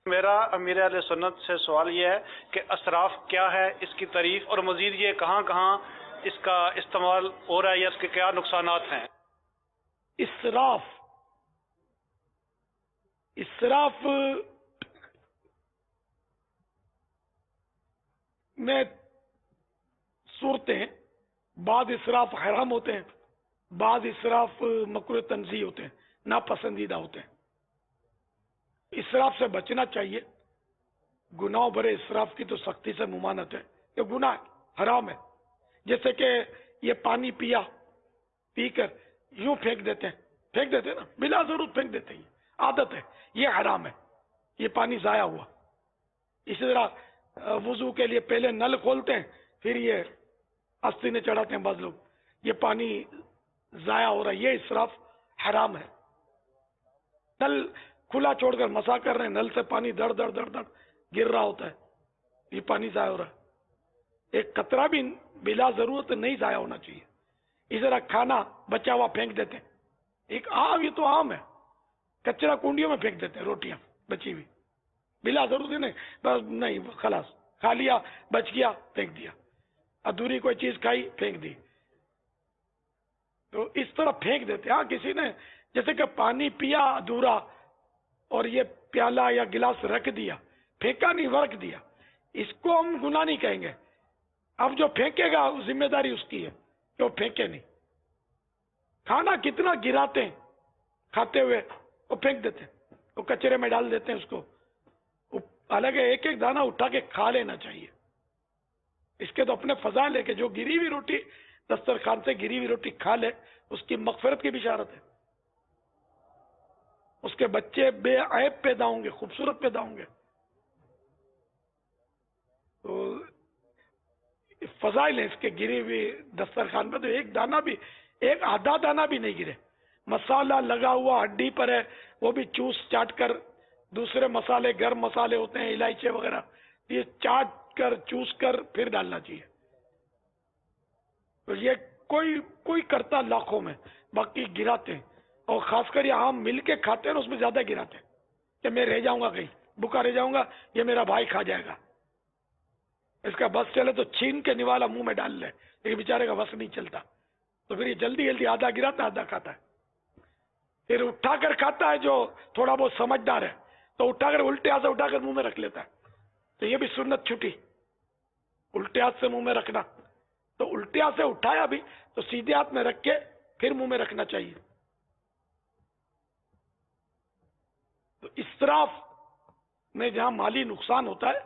میرا امیر اہل سنت سے سوال یہ ہے کہ اسراف کیا ہے، اس کی تعریف، اور مزید یہ کہاں کہاں اس کا استعمال ہو رہا ہے یا اس کے کیا نقصانات ہیں؟ اسراف میں صورتیں ہیں، بعض اسراف حرام ہوتے ہیں، بعض اسراف مکروہ تنزیہ ہوتے ہیں، ناپسندیدہ ہوتے ہیں۔ اسراف سے بچنا چاہیے۔ گناہ برے اسراف کی تو سختی سے ممانعت ہے، یہ گناہ حرام ہے۔ جیسے کہ یہ پانی پی کر یوں پھینک دیتے ہیں نا، بلا ضرورت پھینک دیتے ہیں، عادت ہے، یہ حرام ہے، یہ پانی ضائع ہوا۔ اسی طرح وضو کے لیے پہلے نل کھولتے ہیں، پھر یہ آستینے چڑھاتے ہیں بعض لوگ، یہ پانی ضائع ہو رہا ہے، یہ اسراف حرام ہے۔ نل کھلا چھوڑ کر مسا کر رہے ہیں، نل سے پانی دڑ دڑ دڑ دڑ گر رہا ہوتا ہے، یہ پانی ضائع ہو رہا ہے۔ ایک قطرہ بھی بلا ضرورت نہیں ضائع ہونا چاہیے۔ اس طرح کھانا بچا ہوا پھینک دیتے ہیں، ایک عام، یہ تو عام ہے، کچرا کنڈیوں میں پھینک دیتے ہیں، روٹیاں بچی ہوئی بلا ضرورت نہیں، بس نہیں خلاص کھا لیا، بچ گیا، پھینک دیا۔ ادھوری کوئی چیز کھائی، پھینک دی، تو اس طرح پھینک دیتے۔ ہاں کسی نے جیسے کہ پانی پیا ادھورا اور یہ پیالہ یا گلاس رکھ دیا، پھینکا نہیں، رکھ دیا، اس کو ہم گناہ نہیں کہیں گے۔ اب جو پھینکے گا ذمہ داری اس کی ہے کہ وہ پھینکے نہیں۔ کھانا کتنا گراتے ہیں کھاتے ہوئے، وہ پھینک دیتے ہیں، وہ کچرے میں ڈال دیتے ہیں اس کو۔ حالانکہ ایک ایک دانہ اٹھا کے کھا لینا چاہیے۔ اس کے تو اپنے فضائل ہے کہ جو گری ہوئی روٹی دسترخوان سے گری ہوئی روٹی کھا لے، اس کی مغفرت کی بشارت ہے، اس کے بچے بے عیب پیدا ہوں گے، خوبصورت پیدا ہوں گے۔ تو فضائل ہے اس کے گری ہوئی دسترخوان پہ، تو ایک دانہ بھی، ایک آدھا دانہ بھی نہیں گرے۔ مسالہ لگا ہوا ہڈی پر ہے، وہ بھی چوس چاٹ کر، دوسرے مسالے گرم مسالے ہوتے ہیں الائچی وغیرہ، یہ چاٹ کر چوس کر پھر ڈالنا چاہیے۔ تو یہ کوئی کرتا لاکھوں میں، باقی گراتے ہیں، اور خاص کر یہ عام مل کے کھاتے ہیں نا، اس میں زیادہ گراتے ہیں کہ میں رہ جاؤں گا، کہیں بھوکا رہ جاؤں گا، یہ میرا بھائی کھا جائے گا، اس کا بس چلے تو چھین کے نوالا منہ میں ڈال لے، لیکن بیچارے کا بس نہیں چلتا، تو پھر یہ جلدی جلدی آدھا گراتا آدھا کھاتا ہے۔ پھر اٹھا کر کھاتا ہے جو تھوڑا بہت سمجھدار ہے، تو اٹھا کر الٹے ہاتھ سے اٹھا کر منہ میں رکھ لیتا ہے، تو یہ بھی سنت چھٹی، الٹے ہاتھ سے منہ میں رکھنا۔ تو الٹے ہاتھ سے اٹھایا بھی تو سیدھے ہاتھ میں رکھ کے پھر منہ میں رکھنا چاہیے۔ تو اسراف میں جہاں مالی نقصان ہوتا ہے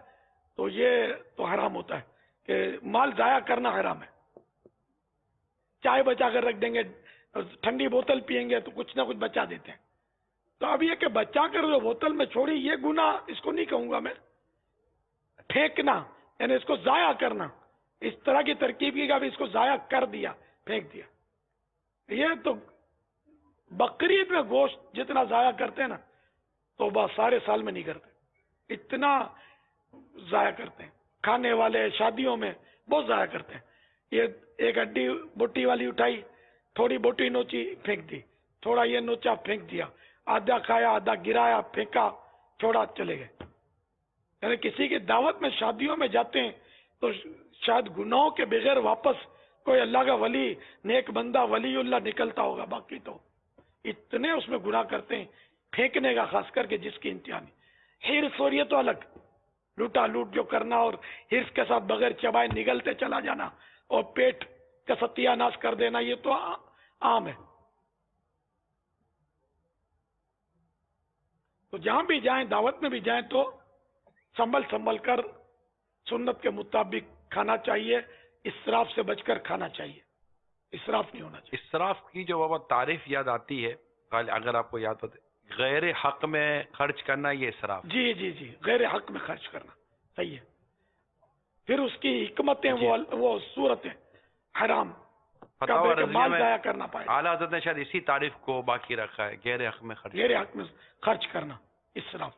تو یہ تو حرام ہوتا ہے کہ مال ضائع کرنا حرام ہے۔ چائے بچا کر رکھ دیں گے، ٹھنڈی بوتل پیئیں گے تو کچھ نہ کچھ بچا دیتے ہیں، تو اب یہ کہ بچا کر جو بوتل میں چھوڑی، یہ گناہ اس کو نہیں کہوں گا میں۔ پھینکنا یعنی اس کو ضائع کرنا، اس طرح کی ترکیب کی کہ اب اس کو ضائع کر دیا، پھینک دیا، یہ تو بقرعید میں گوشت جتنا ضائع کرتے ہیں نا، تو بس سارے سال میں نہیں کرتے، اتنا ضائع کرتے ہیں۔ کھانے والے شادیوں میں بہت ضائع کرتے ہیں، یہ ایک ہڈی بوٹی والی اٹھائی، تھوڑی بوٹی نوچی، پھینک دی، تھوڑا یہ نوچا، پھینک دیا، آدھا کھایا، آدھا گرایا، پھینکا، چھوڑا، چلے گئے۔ یعنی کسی کی دعوت میں شادیوں میں جاتے ہیں تو شاید گناہوں کے بغیر واپس کوئی اللہ کا ولی، نیک بندہ، ولی اللہ نکلتا ہوگا، باقی تو اتنے اس میں گناہ کرتے ہیں، پھینکنے کا خاص کر کے جس کی انتہا نہیں۔ حرص اور یہ تو الگ، لوٹا لوٹ جو کرنا اور حرص کے ساتھ بغیر چبائے نگلتے چلا جانا اور پیٹ کا ستیہ ناش کر دینا، یہ تو عام ہے۔ تو جہاں بھی جائیں، دعوت میں بھی جائیں، تو سنبھل کر سنت کے مطابق کھانا چاہیے، اسراف سے بچ کر کھانا چاہیے، اسراف نہیں ہونا چاہیے۔ اسراف کی جو بابا تعریف یاد آتی ہے، اگر آپ کو یاد ہو، غیر حق میں خرچ کرنا، یہ اسراف۔ جی جی جی، غیر حق میں خرچ کرنا، صحیح ہے۔ پھر اس کی حکمتیں، وہ صورتیں حرام، مال ضائع کرنا پائے، اعلیٰ حضرت نے شاید اسی تعریف کو باقی رکھا ہے، غیر حق میں خرچ، غیر حق میں خرچ کرنا، اسراف۔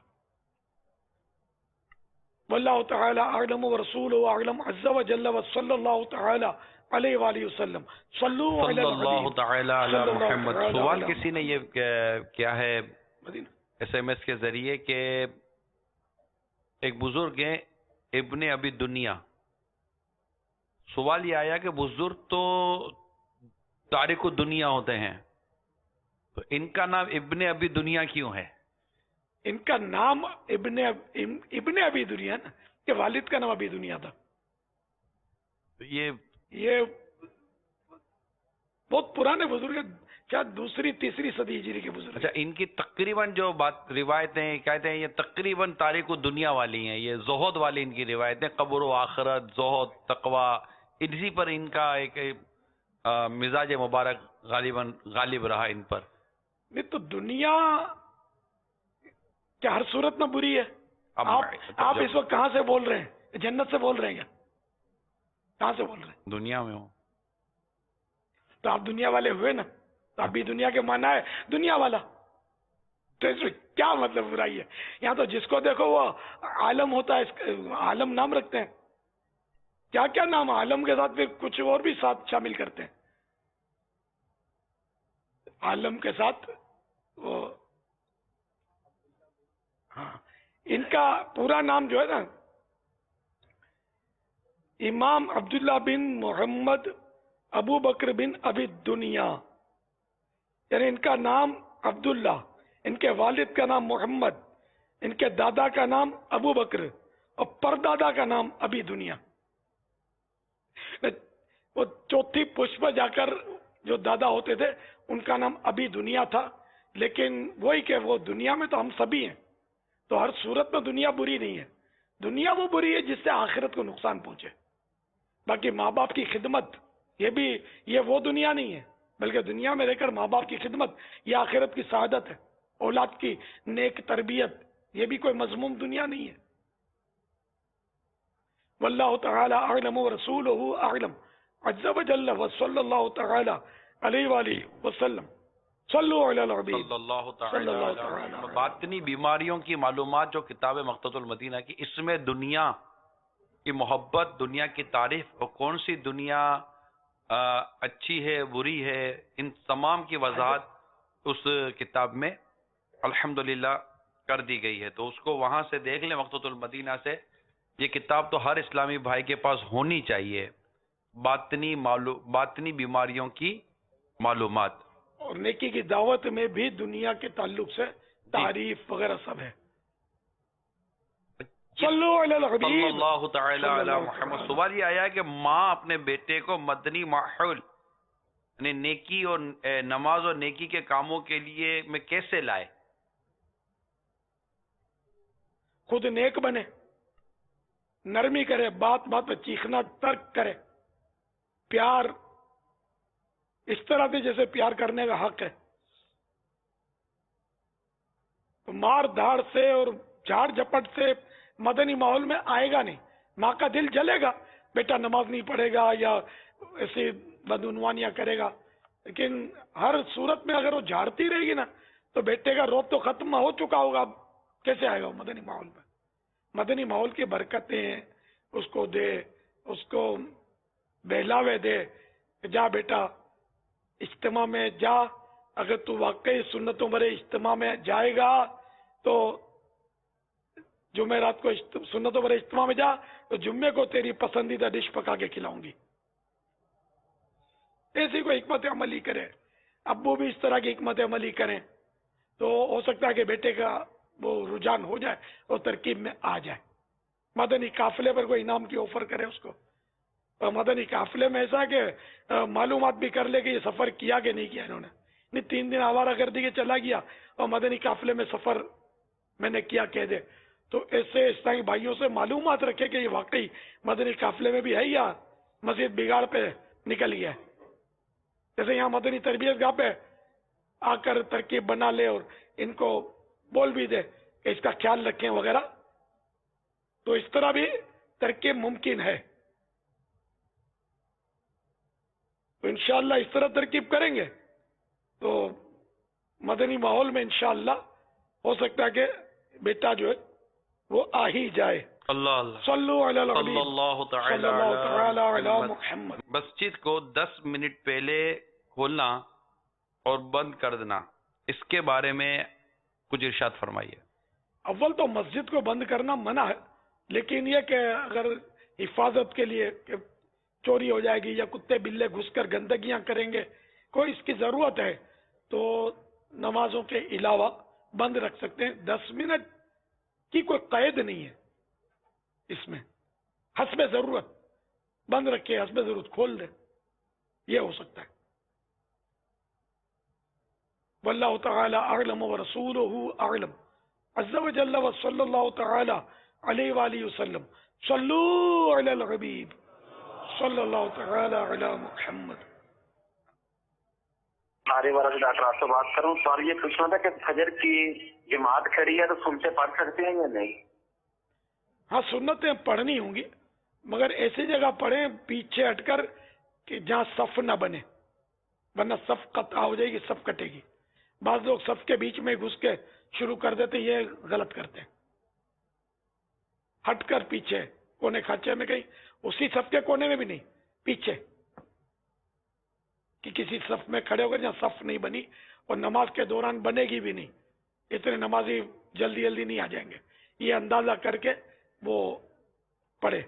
واللہ تعالی اعلم ورسولہ اعلم عز وجل وصلی اللہ تعالی علیہ وآلہ وسلم صلو علی صلی اللہ الحبیب تعالی علی محمد۔ سوال کسی نے یہ کیا ہے مدینہ۔ ایس ایم ایس کے ذریعے کہ ایک بزرگ ہیں ابن ابی دنیا. سوال یہ آیا کہ بزرگ تو تارک الدنیا ہوتے ہیں، تو ان کا نام ابن ابی دنیا کیوں ہے؟ ان کا نام ابن ابی دنیا نا، کہ والد کا نام ابی دنیا تھا. تو یہ یہ بہت پرانے بزرگ ہیں، کیا دوسری تیسری صدی ہجری کے بزرگ. اچھا، ان کی تقریباً جو بات روایتیں کہتے ہیں یہ تقریباً تاریخ الدنیا والی ہیں، یہ زہد والی ان کی روایتیں، قبر و آخرت، زہد، تقوی، اسی پر ان کا ایک مزاج مبارک غالباً غالب رہا ان پر. نہیں تو دنیا کیا ہر صورت میں بری ہے؟ اب آپ اس وقت کہاں سے بول رہے ہیں؟ جنت سے بول رہے ہیں کیا؟ کہاں سے بول رہے ہیں؟ دنیا میں ہوں. تو آپ دنیا والے ہوئے نا، تو آپ بھی دنیا کے معنی ہے دنیا والا، تو اس میں کیا مطلب برائی ہے؟ یہاں تو جس کو دیکھو وہ عالم ہوتا ہے، عالم نام رکھتے ہیں. کیا کیا نام، عالم کے ساتھ پھر کچھ اور بھی ساتھ شامل کرتے ہیں. عالم کے ساتھ وہ ہاں، ان کا پورا نام جو ہے نا امام عبداللہ بن محمد ابو بکر بن ابی دنیا، یعنی ان کا نام عبداللہ، ان کے والد کا نام محمد، ان کے دادا کا نام ابو بکر اور پردادا کا نام ابی دنیا. وہ چوتھی پشت پر جا کر جو دادا ہوتے تھے ان کا نام ابی دنیا تھا، لیکن وہی کہ وہ دنیا میں تو ہم سبھی ہیں، تو ہر صورت میں دنیا بری نہیں ہے. دنیا وہ بری ہے جس سے آخرت کو نقصان پہنچے. باقی ماں باپ کی خدمت یہ وہ دنیا نہیں ہے، بلکہ دنیا میں رہ کر ماں باپ کی خدمت یہ آخرت کی سعادت ہے. اولاد کی نیک تربیت یہ بھی کوئی مذموم دنیا نہیں ہے. واللہ تعالی اعلم ورسولہ اعلم عز وجل وصلی اللہ تعالی علیہ وآلہ وسلم. صلو علی الحبیب صلی اللہ صلی اللہ تعالی تعالی علیہ. باطنی بیماریوں کی معلومات جو کتاب مقتۃ المدینہ کی، اس میں دنیا کی محبت، دنیا کی تعریف اور کون سی دنیا اچھی ہے بری ہے، ان تمام کی وضاحت اس کتاب میں الحمدللہ کر دی گئی ہے. تو اس کو وہاں سے دیکھ لیں، مقتۃ المدینہ سے. یہ کتاب تو ہر اسلامی بھائی کے پاس ہونی چاہیے، باطنی بیماریوں کی معلومات. اور نیکی کی دعوت میں بھی دنیا کے تعلق سے تعریف وغیرہ سب ہے. صلو علی الحبیب صلی اللہ تعالی صلی علی اللہ محمد. تعالی. سوال یہ آیا ہے کہ ماں اپنے بیٹے کو مدنی ماحول یعنی نیکی اور نماز اور نیکی کے کاموں کے لیے میں کیسے لائے؟ خود نیک بنے، نرمی کرے، بات بات پہ چیخنا ترک کرے، پیار اس طرح سے جیسے پیار کرنے کا حق ہے. مار دھاڑ سے اور جھاڑ جھپٹ سے مدنی ماحول میں آئے گا نہیں. ماں کا دل جلے گا، بیٹا نماز نہیں پڑھے گا یا ایسی بدعنوانیاں کرے گا، لیکن ہر صورت میں اگر وہ جھاڑتی رہے گی نا تو بیٹے کا روب تو ختم ہو چکا ہوگا. اب کیسے آئے گا وہ مدنی ماحول میں؟ مدنی ماحول کی برکتیں اس کو دے، اس کو بہلاوے دے کہ جا بیٹا اجتماع میں جا. اگر تو واقعی سنتوں بھرے اجتماع میں جائے گا تو جمعرات کو سنتوں بھرے اجتماع میں جا تو جمعے کو تیری پسندیدہ ڈش پکا کے کھلاؤں گی. ایسی کوئی حکمت عملی کرے، ابو بھی اس طرح کی حکمت عملی کریں تو ہو سکتا ہے کہ بیٹے کا وہ رجحان ہو جائے اور ترکیب میں آ جائے. مدنی قافلے پر کوئی انعام کی آفر کرے اس کو. اور مدنی قافلے میں ایسا کہ معلومات بھی کر لے کہ یہ سفر کیا کہ نہیں کیا انہوں نے. نہیں 3 دن آوارہ گردی کے چلا گیا اور مدنی قافلے میں سفر میں نے کیا کہہ دے. تو ایسے اسلامی بھائیوں سے معلومات رکھے کہ یہ واقعی مدنی قافلے میں بھی ہے یا مزید بگاڑ پہ نکل گیا ہے. جیسے یہاں مدنی تربیت گاہ پہ آ کر ترکیب بنا لے اور ان کو بول بھی دے کہ اس کا خیال رکھیں وغیرہ، تو اس طرح بھی ترکیب ممکن ہے. تو انشاءاللہ اس طرح ترکیب کریں گے تو مدنی ماحول میں انشاءاللہ ہو سکتا ہے کہ بیٹا جو ہے وہ آ ہی جائے. اللہ اللہ صلو علی الحبیب صلی اللہ صلی اللہ تعالی علی تعالی محمد. مسجد کو 10 منٹ پہلے کھولنا اور بند کر دینا، اس کے بارے میں کچھ ارشاد فرمائیے. اول تو مسجد کو بند کرنا منع ہے، لیکن یہ کہ اگر حفاظت کے لیے کہ چوری ہو جائے گی یا کتے بلے گھس کر گندگیاں کریں گے، کوئی اس کی ضرورت ہے تو نمازوں کے علاوہ بند رکھ سکتے ہیں. 10 منٹ کی کوئی قید نہیں ہے اس میں، حسب ضرورت بند رکھے، حسب ضرورت کھول دیں، یہ ہو سکتا ہے. واللہ تعالی اعلم ورسولہ اعلم عز وجل وصلی اللہ تعالی علیہ وآلہ وسلم. صلو علی الحبیب صلی اللہ تعالی علی محمد. ہمارے والا سے ڈاکٹر آپ سے بات کروں. سوال یہ پوچھنا تھا کہ فجر کی جماعت کھڑی ہے تو سنتے پڑھ سکتے ہیں یا نہیں؟ ہاں سنتیں پڑھنی ہوں گی، مگر ایسی جگہ پڑھیں پیچھے ہٹ کر کہ جہاں صف نہ بنے، ورنہ صف قطع ہو جائے گی، صف کٹے گی. بعض لوگ صف کے بیچ میں گھس کے شروع کر دیتے، یہ غلط کرتے ہیں. ہٹ کر پیچھے کونے کھانچے میں کہیں، اسی صف کے کونے میں بھی نہیں، پیچھے کہ کسی صف میں کھڑے ہو کر جہاں صف نہیں بنی اور نماز کے دوران بنے گی بھی نہیں. اتنے نمازی جلدی جلدی نہیں آ جائیں گے، یہ اندازہ کر کے وہ پڑھے.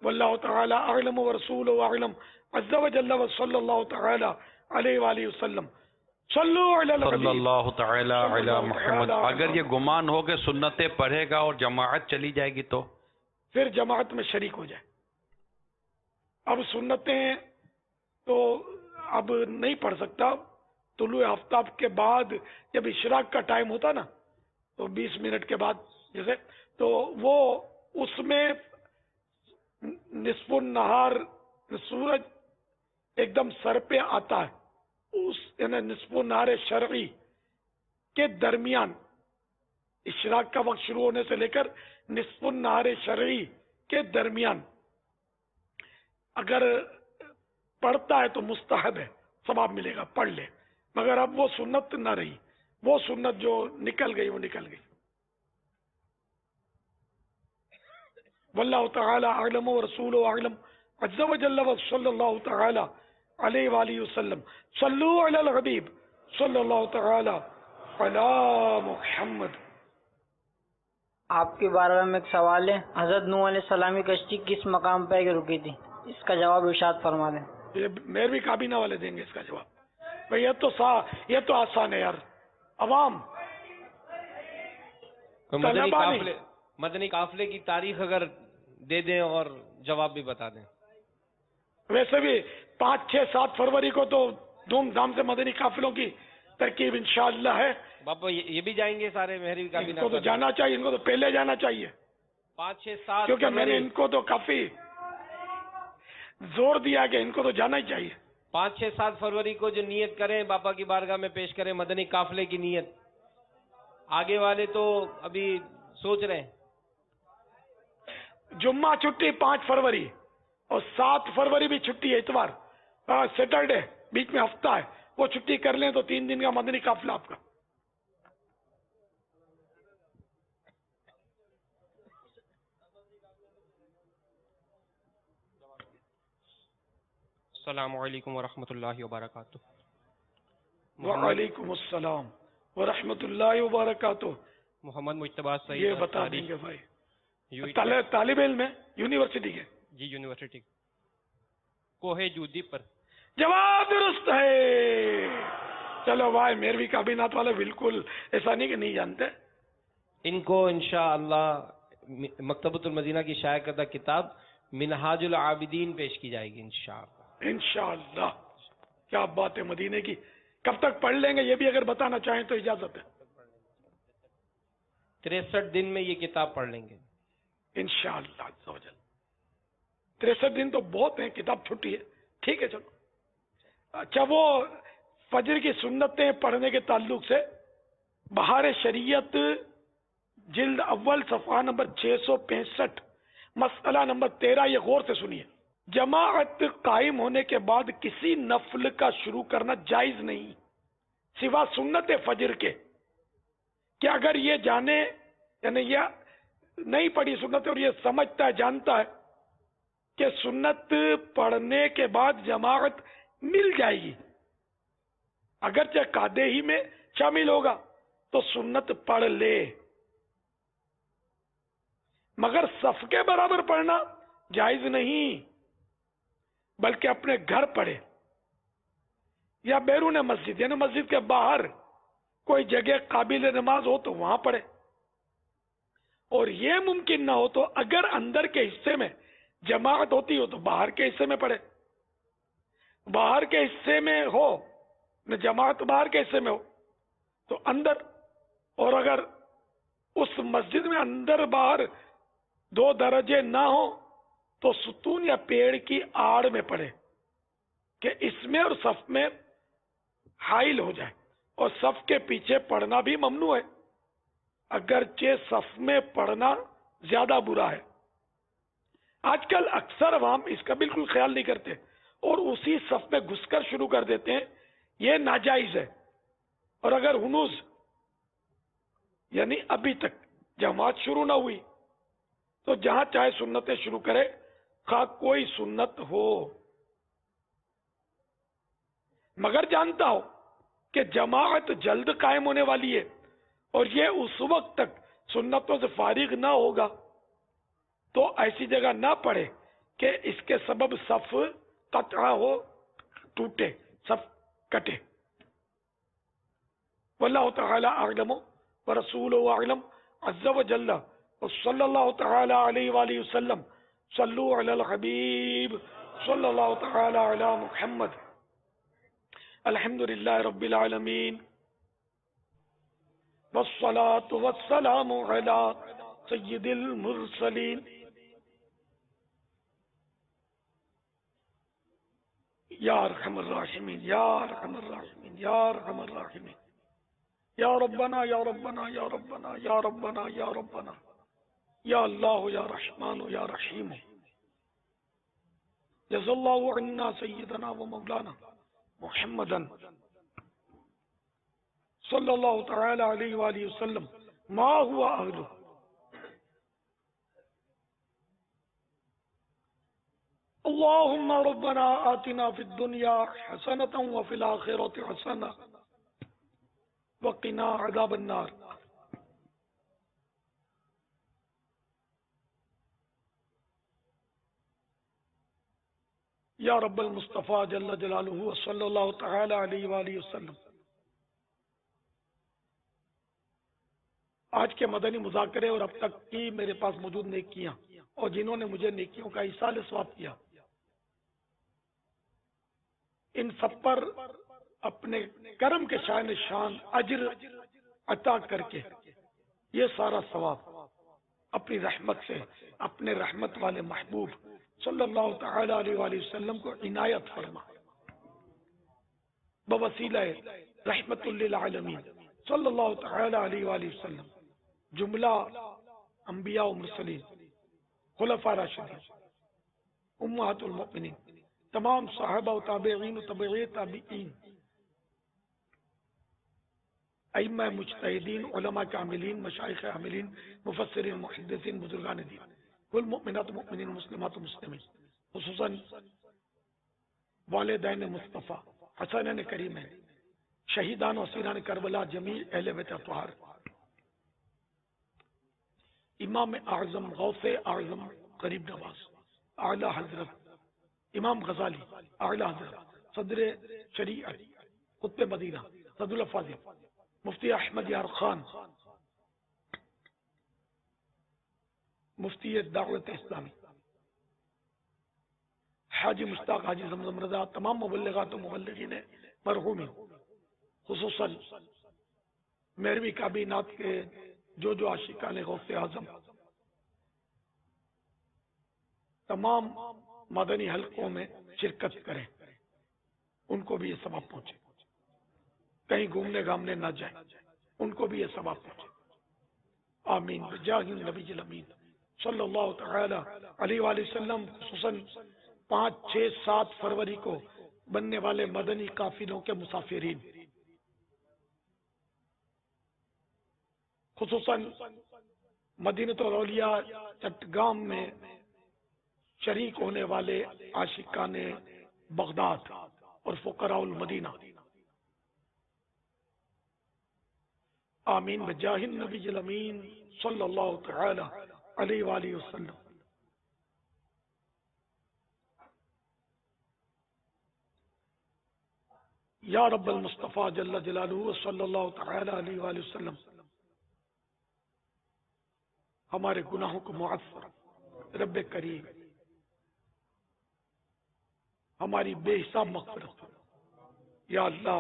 واللہ تعالی اعلم ورسولہ اعلم عز وجل وصلی اللہ تعالی علیہ وآلہ وسلم. صلو علی صلی الحبیب. اللہ تعالی علی محمد. اگر یہ گمان ہو کہ سنتیں پڑھے گا اور جماعت چلی جائے گی تو پھر جماعت میں شریک ہو جائے. اب سنتیں تو اب نہیں پڑھ سکتا. طلوع آفتاب کے بعد جب اشراق کا ٹائم ہوتا نا تو 20 منٹ کے بعد جیسے، تو وہ اس میں نصف النہار سورج ایک دم سر پہ آتا ہے، اس یعنی نصف النہار شرعی کے درمیان، اشراق کا وقت شروع ہونے سے لے کر نصف النہار شرعی کے درمیان اگر پڑھتا ہے تو مستحب ہے، ثواب ملے گا، پڑھ لے. مگر اب وہ سنت نہ رہی، وہ سنت جو نکل گئی وہ نکل گئی. واللہ تعالی اعلم ورسولہ اعلم عز وجل وصلی اللہ تعالی علیہ وآلہ وسلم. صلو علی الحبیب صلی اللہ تعالی علی محمد. آپ کے بارے میں ایک سوال ہے، حضرت نوح علیہ السلام کی کشتی کس مقام پہ رکی تھی؟ اس کا جواب ارشاد فرما دیں. یہ میروی کابینہ والے دیں گے اس کا جواب. بھئی یہ تو آسان ہے یار. عوام مدنی قافلے کی تاریخ اگر دے دیں اور جواب بھی بتا دیں. ویسے بھی 5, 6, 7 فروری کو تو دھوم دھام سے مدنی قافلوں کی ترکیب انشاءاللہ ہے. باپا یہ بھی جائیں گے سارے مہروی ان کابینہ؟ کو تو جانا چاہیے، ان کو تو پہلے جانا چاہیے، 5, 6, 7 کیونکہ میں نے ان کو تو کافی زور دیا کہ ان کو تو جانا ہی چاہیے. 5, 6, 7 فروری کو جو نیت کریں باپا کی بارگاہ میں پیش کریں مدنی قافلے کی نیت. آگے والے تو ابھی سوچ رہے ہیں. جمعہ چھٹی 5 فروری اور 7 فروری بھی چھٹی ہے، اتوار، سیٹرڈے بیچ میں ہفتہ ہے، وہ چھٹی کر لیں تو 3 دن کا مدنی قافلہ آپ کا. السلام علیکم ورحمۃ اللہ وبرکاتہ. وعلیکم السلام ورحمۃ اللہ وبرکاتہ. محمد مجتبیٰ سعید یہ بتا دیں گے بھائی، طالب علم ہے یونیورسٹی کے؟ جی یونیورسٹی کوہ جودی پر. جواب درست ہے. چلو بھائی، میروی کابینات والے بالکل ایسا نہیں کہ نہیں جانتے. ان کو انشاءاللہ مکتبۃ المدینہ کی شائع کردہ کتاب منہاج العابدین پیش کی جائے گی انشاءاللہ. انشاءاللہ. کیا بات ہے مدینے کی. کب تک پڑھ لیں گے یہ بھی اگر بتانا چاہیں تو اجازت ہے. 63 دن میں یہ کتاب پڑھ لیں گے انشاءاللہ عز و جل. 63 دن تو بہت ہیں، کتاب چھٹی ہے، ٹھیک ہے چلو. اچھا، وہ فجر کی سنتیں پڑھنے کے تعلق سے بہار شریعت جلد اول صفحہ نمبر 665 مسئلہ نمبر 13، یہ غور سے سنیے. جماعت قائم ہونے کے بعد کسی نفل کا شروع کرنا جائز نہیں سوا سنت فجر کے، کہ اگر یہ جانے یعنی یہ نہیں پڑھی سنت اور یہ سمجھتا ہے، جانتا ہے کہ سنت پڑھنے کے بعد جماعت مل جائے گی، اگرچہ قادے ہی میں شامل ہوگا، تو سنت پڑھ لے، مگر صف کے برابر پڑھنا جائز نہیں، بلکہ اپنے گھر پڑھے یا بیرون مسجد، یعنی مسجد کے باہر کوئی جگہ قابل نماز ہو تو وہاں پڑھے، اور یہ ممکن نہ ہو تو اگر اندر کے حصے میں جماعت ہوتی ہو تو باہر کے حصے میں پڑھے، باہر کے حصے میں ہو نہ جماعت باہر کے حصے میں ہو تو اندر، اور اگر اس مسجد میں اندر باہر 2 درجے نہ ہو تو ستون یا پیڑ کی آڑ میں پڑھے کہ اس میں اور صف میں حائل ہو جائے، اور صف کے پیچھے پڑھنا بھی ممنوع ہے، اگرچہ صف میں پڑھنا زیادہ برا ہے۔ آج کل اکثر عوام اس کا بالکل خیال نہیں کرتے اور اسی صف میں گھس کر شروع کر دیتے ہیں، یہ ناجائز ہے۔ اور اگر ہنوز یعنی ابھی تک جماعت شروع نہ ہوئی تو جہاں چاہے سنتیں شروع کرے، خواہ کوئی سنت ہو، مگر جانتا ہو کہ جماعت جلد قائم ہونے والی ہے اور یہ اس وقت تک سنتوں سے فارغ نہ ہوگا تو ایسی جگہ نہ پڑے کہ اس کے سبب صف قطع ہو، ٹوٹے، صف کٹے۔ واللہ تعالی اعلم ورسولہ اعلم عز وجل، وصلی اللہ تعالی علیہ وآلہ وسلم، صلو علی الحبیب صلی اللہ تعالی علی محمد۔ الحمدللہ رب العالمین، والصلاة والسلام علی سید المرسلین۔ یا ارحم الراحمین، یا ارحم الراحمین، یا ارحم الراحمین، یا ربنا یا ربنا یا ربنا یا ربنا یا ربنا، یا اللہ یا رحمان یا رحیم، جزا اللہ عنا سیدنا و مولانا محمدا صلی اللہ تعالی علیہ وآلہ وسلم ما ہوا اہلہ۔ اللہم ربنا آتنا فی الدنیا حسنة وفی الآخرة حسنة وقنا عذاب النار۔ یا رب المصطفیٰ جل جلالہ صلی اللہ تعالی علیہ وآلہ وسلم۔ آج کے مدنی مذاکرے اور اب تک کی میرے پاس موجود نیکیاں اور جنہوں نے مجھے نیکیوں کا ایصال ثواب کیا، ان سب پر اپنے کرم کے شان شان اجر عطا کر کے یہ سارا ثواب اپنی رحمت سے اپنے رحمت والے محبوب صلی اللہ تعالی علیہ وآلہ وسلم کو عنایت فرما، بوسیلہ رحمت للعالمین صلی اللہ تعالی علیہ وآلہ وسلم، جملہ انبیاء و مرسلین، خلفاء راشدین، امہات المؤمنین، تمام صحابہ و تابعین و تابعی تابعین، ائمہ مجتہدین، علماء کاملین، مشائخ عاملین، مفسرین، محدثین، بزرگان دین، کل مؤمنات و مؤمنین، مسلمات و مسلمین، خصوصاً والدین مصطفیٰ، حسنین کریمین، شہیدان و اسیران کربلا، جمیع اہل بیت اطہار، امام اعظم غوث اعظم غریب نواز اعلی حضرت امام غزالی اعلی حضرت صدر شریعت قطب مدینہ صدر الفاضل مفتی احمد یار خان، مفتی دعوت اسلامی، حاجی مشتاق حاجی زمزم رضا، تمام مبلغات و مبلغین مرحومین، خصوصاً میروی کابینات کے جو عاشقان غوث اعظم تمام مدنی حلقوں میں شرکت کریں، ان کو بھی یہ ثواب پہنچے، کہیں گھومنے گامنے نہ جائیں، ان کو بھی یہ ثواب پہنچے، آمین بجاہ النبی الامین صلی اللہ تعالی علیہ وآلہ وسلم۔ خصوصاً 5، 6، 7 فروری کو بننے والے مدنی قافلوں کے مسافرین، خصوصاً مدینہ الاولیاء چٹگام میں شریک ہونے والے عاشقان بغداد اور فقراء المدینہ، آمین بجاہ النبی الامین صلی اللہ تعالی علیہ وآلہ وسلم. یا رب المصطفیٰ جل جلالہ صلی اللہ تعالی علیہ وآلہ وسلم ہمارے گناہوں کو معاف فرما. رب کریم ہماری بے حساب مغفرت فرما. یا اللہ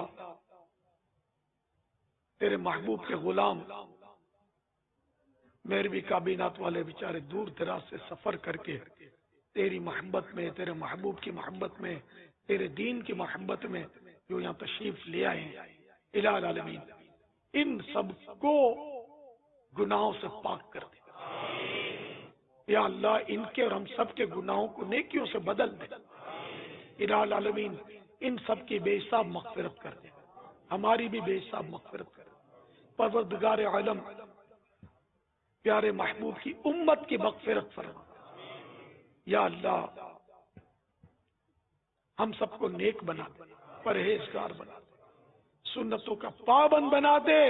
تیرے محبوب کے غلام میروی کابینات والے بیچارے دور دراز سے سفر کر کے تیری محبت میں، تیرے محبوب کی محبت میں، تیرے دین کی محبت میں جو یہاں تشریف لے آئے ہیں، الہ العالمین ان سب کو گناہوں سے پاک کر دے. یا اللہ ان کے اور ہم سب کے گناہوں کو نیکیوں سے بدل دے. الہ العالمین ان سب کی بے حساب مغفرت کر دے، ہماری بھی بے حساب مغفرت کر دے. پروردگار عالم پیارے محبوب کی امت کی مغفرت فرما. یا اللہ ہم سب کو نیک بنا دے، پرہیزگار بنا دے، سنتوں کا پابند بنا دے،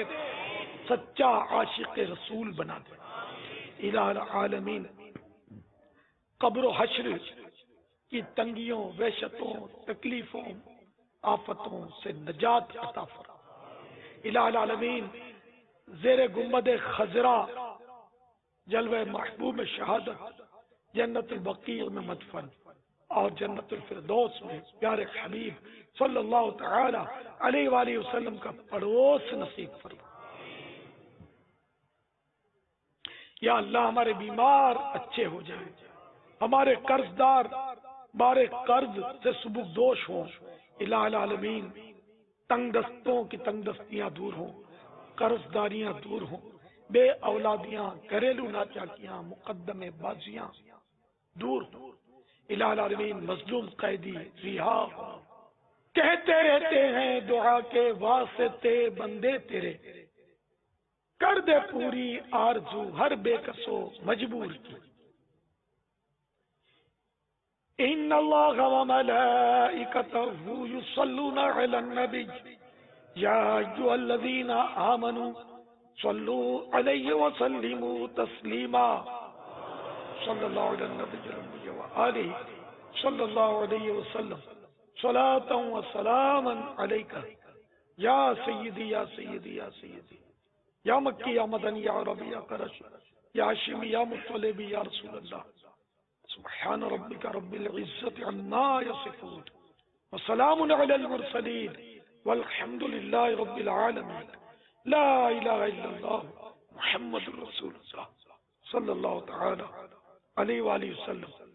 سچا عاشق رسول بنا دے. الہ العالمین قبر و حشر کی تنگیوں، وحشتوں، تکلیفوں، آفتوں سے نجات عطا فرما. الہ العالمین زیر گنبد خضرا جلوہ محبوب شہادت جنت البقیع میں مدفن اور جنت الفردوس میں پیارے حبیب صلی اللہ تعالی علیہ وآلہ وسلم کا پڑوس نصیب فرما. یا اللہ ہمارے بیمار اچھے ہو جائیں، ہمارے قرض دار بارے قرض سے سبک دوش ہوں. الہ العالمین تنگ دستوں کی تنگ دستیاں دور ہوں، قرض داریاں دور ہوں، بے اولادیاں، گھریلو ناچاکیاں، مقدمے بازیاں دور ہوں. الہ العالمین مظلوم قیدی رہا ہو. کہتے رہتے ہیں دعا کے واسطے بندے تیرے، کر دے پوری آرزو ہر بے کسو مجبور کی. ان اللہ وملائکتہ یصلون علی النبی یا ایھا الذین آمنوا صلوا علیہ وسلموا تسلیما. صلی اللہ علی النبی وآلہ صلی اللہ علیہ وسلم صلاۃ و سلاما علیکہ یا سیدی یا سیدی یا سیدی یا مکی یا مدنی یا عربی یا قرش یا ہاشمی یا مطلبی یا رسول اللہ. سبحان ربک رب العزت عما یصفون وسلام علی المرسلین والحمد للہ رب العالمین. لا الہ الا اللہ محمد رسول اللہ صلی اللہ تعالی علیہ وآلہ وسلم.